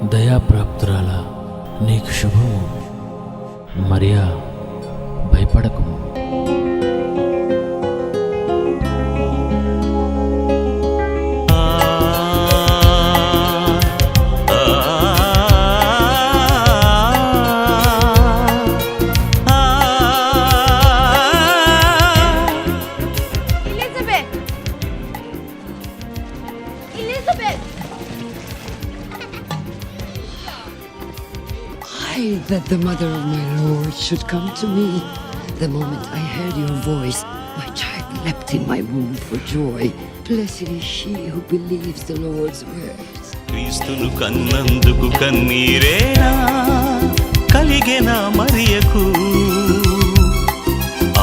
దయాప్రాప్తురాల నీకు శుభము. మరియా, భయపడకుము. That the mother of my Lord should come to me. The moment I heard your voice, my child leapt in my womb for joy. Blessed is she who believes the Lord's words. క్రీస్తును కన్నందుకు కన్నీరేనా కలిగెనా మరియకు?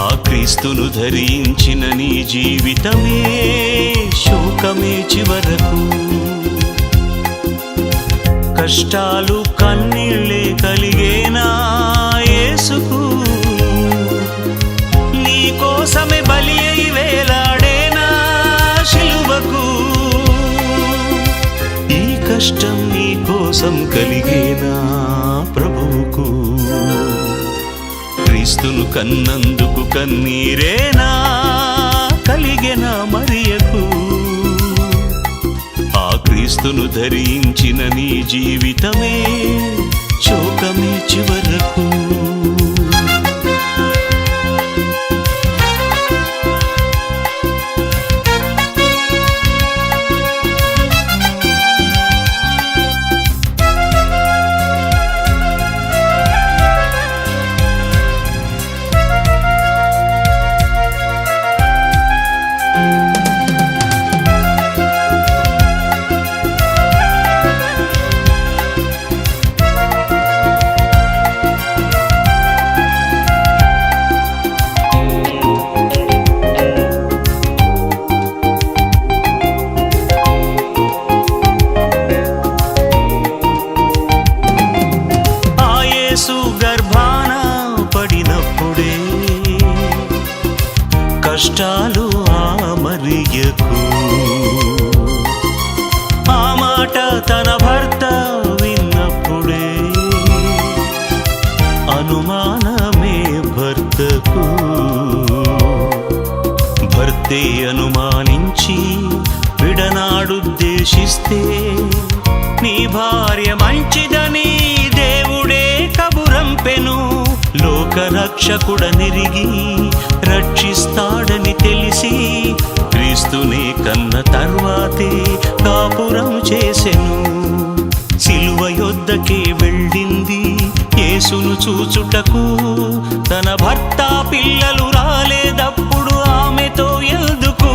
ఆ క్రీస్తును ధరించిన నీ జీవితమే శోకమే చివరకు. కష్టాలు కన్నీళ్ళే కలిగేనా యేసుకు? నీ కోసమే బలి అయి వేలాడేనా శిలువకు? ఈ కష్టం నీ కోసం కలిగేనా ప్రభువుకు? క్రీస్తును కన్నందుకు కన్నీరేనా కలిగెనా మరియకు? క్రీస్తును ధరించిన నీ జీవితమే శోకమే చివరకు. గర్భాన పడినప్పుడే కష్టాలు ఆ మరియకు. ఆ మాట తన భర్త విన్నప్పుడే అనుమానమే భర్తకు. భర్తే అనుమానించి విడనాడుద్దేశిస్తే నీ భార్య మంచిదని దేవుడే కబురంపెను. లోకరక్షకుడనిరిగి రక్షిస్తాడని తెలిసి క్రీస్తునే కన్న తర్వాతే కాపురం చేసెను. సిలువ యొద్దకే వెళ్ళింది యేసును చూచుటకు. తన భర్త పిల్లలు రాలేదప్పుడు ఆమెతో ఎందుకు?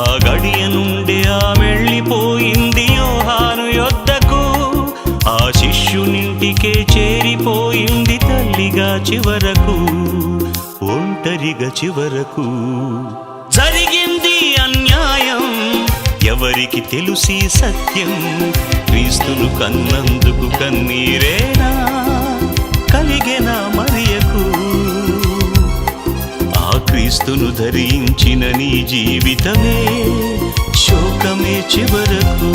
ఆ గడియ నుండి వెళ్ళిపోయింది యోహాను యొద్దకు. ఆ శిష్యునింటికే చేరిపోయింది తల్లిగా చివరకు, ఒంటరిగా చివరకు. జరిగింది అన్యాయం, ఎవరికి తెలుసి సత్యం? క్రీస్తును కన్నందుకు కన్నీరేనా కలిగెనా మరియకు? ఆ క్రీస్తును ధరించిన నీ జీవితమే శోకమే చివరకు.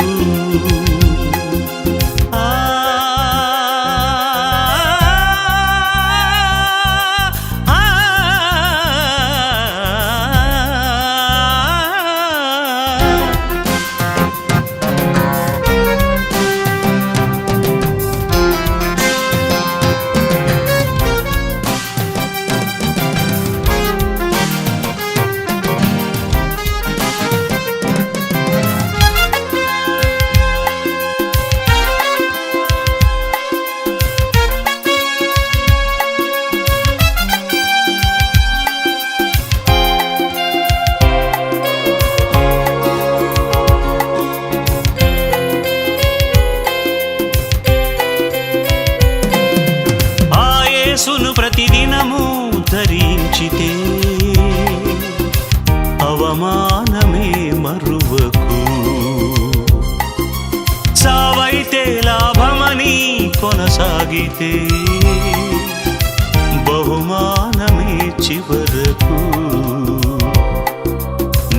యేసును ప్రతిదినము ధరించితే అవమానమే మరువకు. సావైతే లాభమని కొనసాగితే బహుమానమే చివరకు.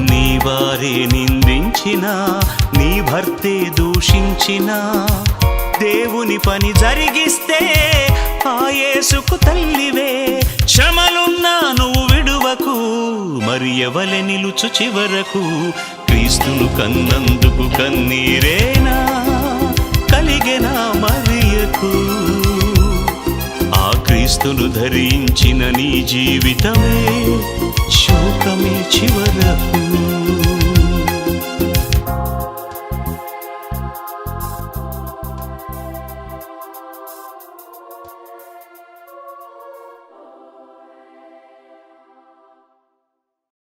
నీ వారే నిందించినా, నీ భర్తే దూషించినా దేవుని పని జరిగిస్తే ఆ యేసుకు తల్లివే. శ్రమలున్నా నువ్వు విడువకు, మరి ఎవలె నిలుచు చివరకు. క్రీస్తును కన్నందుకు కన్నీరేనా కలిగెనా మరియకు. ఆ క్రీస్తును ధరించిన నీ జీవితమే శోకమే చివరకు.